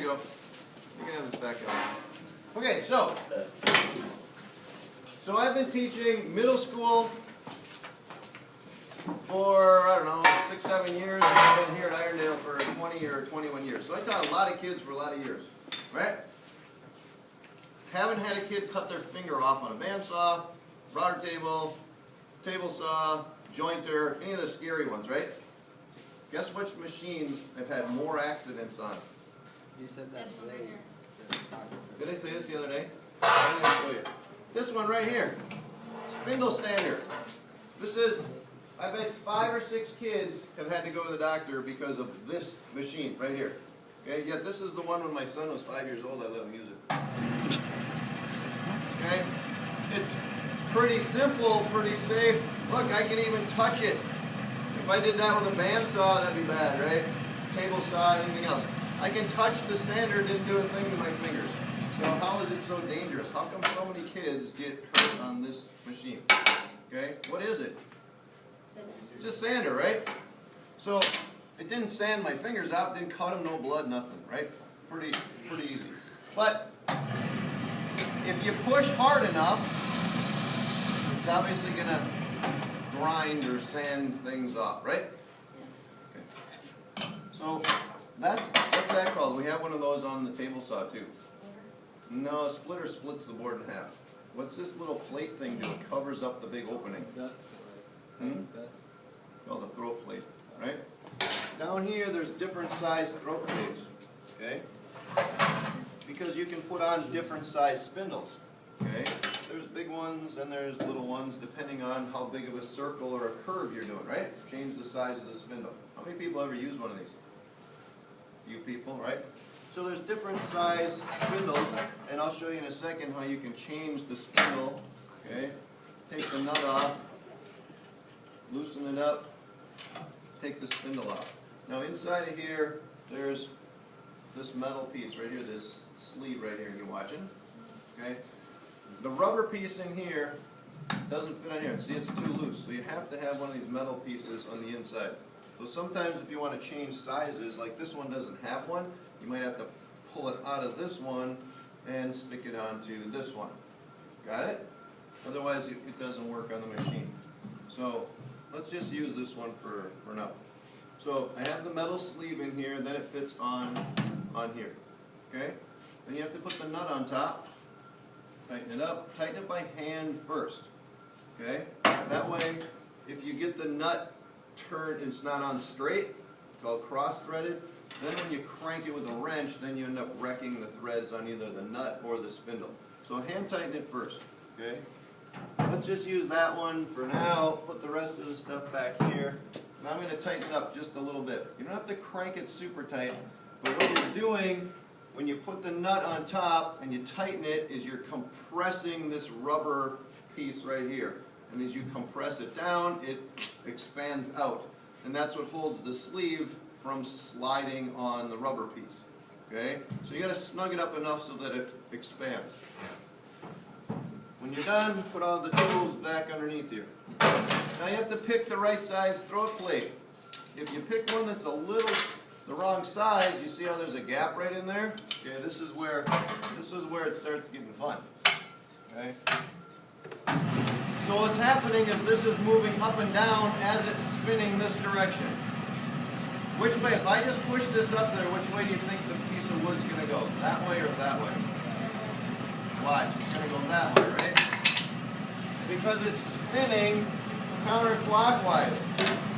go. You can have this back out. Okay, so I've been teaching middle school for, I don't know, 6, 7 years, and I've been here at Irondale for 20 or 21 years. So I taught a lot of kids for a lot of years, right? Haven't had a kid cut their finger off on a bandsaw, router table, table saw, jointer, any of the scary ones, right? Guess which machine I've had more accidents on? You said that's late. Did I say this the other day? I didn't show you. This one right here, spindle sander. This is, I bet 5 or 6 kids have had to go to the doctor because of this machine right here. Okay, yet this is the one when my son was 5 years old, I let him use it. Okay, it's pretty simple, pretty safe. Look, I can even touch it. If I did that with a bandsaw, that'd be bad, right? Table saw, anything else. I can touch the sander, didn't do a thing to my fingers. So how is it so dangerous? How come so many kids get hurt on this machine? Okay, what is it? It's a sander, right? So it didn't sand my fingers out, didn't cut them, no blood, nothing, right? Pretty easy. But if you push hard enough, it's obviously going to grind or sand things off, right? Okay. So what's that called? We have one of those on the table saw too. No, a splitter splits the board in half. What's this little plate thing do? It covers up the big opening. Called the throat plate, right? Down here there's different size throat plates, okay? Because you can put on different size spindles, okay? There's big ones and there's little ones depending on how big of a circle or a curve you're doing, right? Change the size of the spindle. How many people ever use one of these? Few people, right? So there's different size spindles, and I'll show you in a second how you can change the spindle, okay? Take the nut off, loosen it up, take the spindle off. Now inside of here, there's this metal piece right here, this sleeve right here, you watching? Okay? The rubber piece in here doesn't fit on here. See, it's too loose, so you have to have one of these metal pieces on the inside. So sometimes if you want to change sizes, like this one doesn't have one, you might have to pull it out of this one and stick it onto this one. Got it? Otherwise it doesn't work on the machine. So let's just use this one for now. So I have the metal sleeve in here, then it fits on here. Okay? Then you have to put the nut on top, tighten it up, tighten it by hand first. Okay? That way, if you get the nut turned, it's not on straight, it's all cross-threaded, then when you crank it with a wrench, then you end up wrecking the threads on either the nut or the spindle. So hand tighten it first. Okay? Let's just use that one for now, put the rest of the stuff back here. Now I'm going to tighten it up just a little bit. You don't have to crank it super tight, but what you're doing when you put the nut on top and you tighten it is you're compressing this rubber piece right here. And as you compress it down, it expands out. And that's what holds the sleeve from sliding on the rubber piece. Okay? So you got to snug it up enough so that it expands. When you're done, put all the tools back underneath you. Now you have to pick the right size throat plate. If you pick one that's a little the wrong size, you see how there's a gap right in there? Okay, this is where it starts getting fun. Okay? So what's happening is this is moving up and down as it's spinning this direction. Which way, if I just push this up there, which way do you think the piece of wood's going to go? That way or that way? Watch, it's going to go that way, right? Because it's spinning counterclockwise.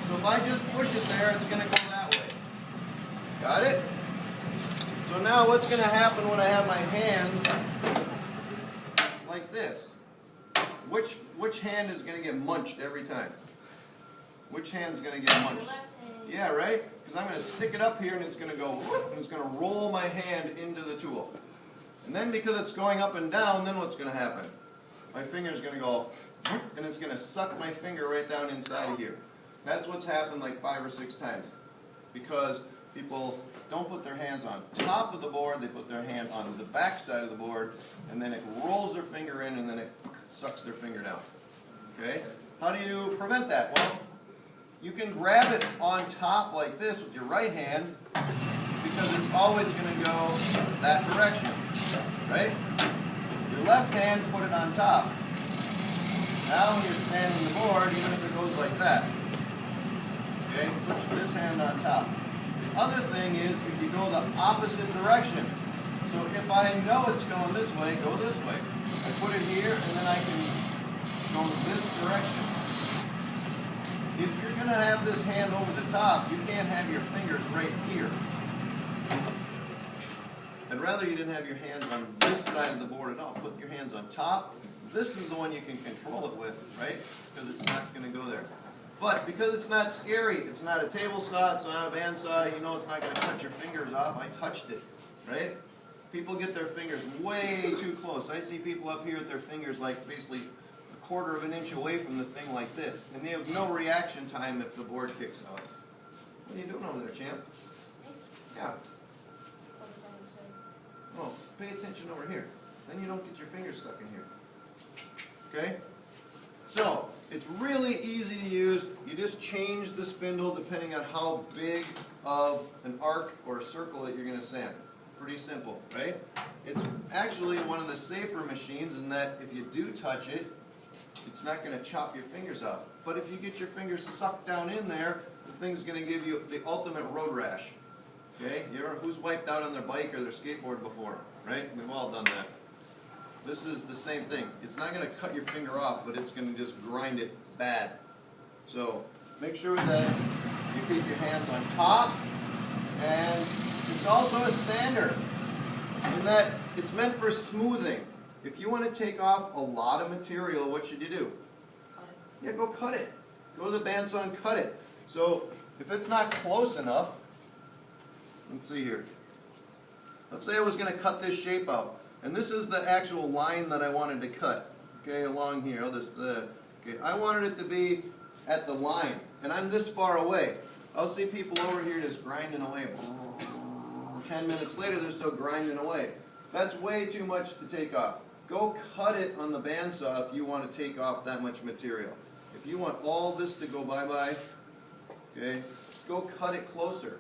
So if I just push it there, it's going to go that way. Got it? So now what's going to happen when I have my hands like this? Which hand is going to get munched every time? Which hand's going to get munched? Yeah, right? Because I'm going to stick it up here and it's going to go whoop, and it's going to roll my hand into the tool. And then because it's going up and down, then what's going to happen? My finger's going to go whoop, and it's going to suck my finger right down inside of here. That's what's happened like 5 or 6 times. Because people don't put their hands on top of the board, they put their hand on the back side of the board, and then it rolls their finger in and then it sucks their finger down. Okay? How do you prevent that? Well, you can grab it on top like this with your right hand, because because it's always going to go that direction, right? Your left hand, put it on top. Now when you're sanding the board, even if it goes like that, okay, put this hand on top. The other thing is if you go the opposite direction. So if I know it's going this way, go this way. I put it here and then I can go this direction. If you're going to have this hand over the top, you can't have your fingers right here. I'd rather you didn't have your hands on this side of the board at all. Put your hands on top. This is the one you can control it with, right? Because it's not going to go there. But because it's not scary, it's not a table saw, it's not a bandsaw, you know it's not going to cut your fingers off. I touched it, right? People get their fingers way too close. I see people up here with their fingers like basically a quarter of an inch away from the thing like this. And they have no reaction time if the board kicks out. What are you doing over there, champ? Yeah. Oh, pay attention over here. Then you don't get your fingers stuck in here. Okay? So, it's really easy to use. You just change the spindle depending on how big of an arc or a circle that you're going to sand. Pretty simple, right? It's actually one of the safer machines in that if you do touch it, it's not going to chop your fingers off. But if you get your fingers sucked down in there, the thing's going to give you the ultimate road rash. Okay? Who's wiped out on their bike or their skateboard before? Right? We've all done that. This is the same thing. It's not going to cut your finger off, but it's going to just grind it bad. So make sure that you keep your hands on top, and it's also a sander in that it's meant for smoothing. If you want to take off a lot of material, what should you do? Yeah, go cut it. Go to the bandsaw and cut it. So if it's not close enough, let's see here. Let's say I was going to cut this shape out. And this is the actual line that I wanted to cut, okay, along here. Okay, I wanted it to be at the line, and I'm this far away. I'll see people over here just grinding away. 10 minutes later, they're still grinding away. That's way too much to take off. Go cut it on the bandsaw if you want to take off that much material. If you want all this to go bye-bye, okay, go cut it closer.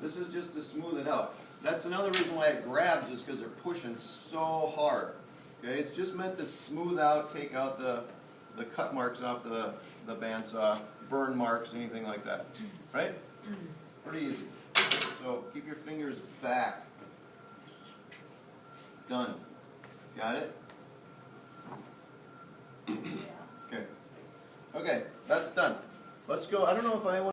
This is just to smooth it out. That's another reason why it grabs is because they're pushing so hard. Okay, it's just meant to smooth out, take out the cut marks off the bandsaw, burn marks, anything like that. Right? Pretty easy. So keep your fingers back. Done. Got it? Okay. Okay, that's done. Let's go. I don't know if I want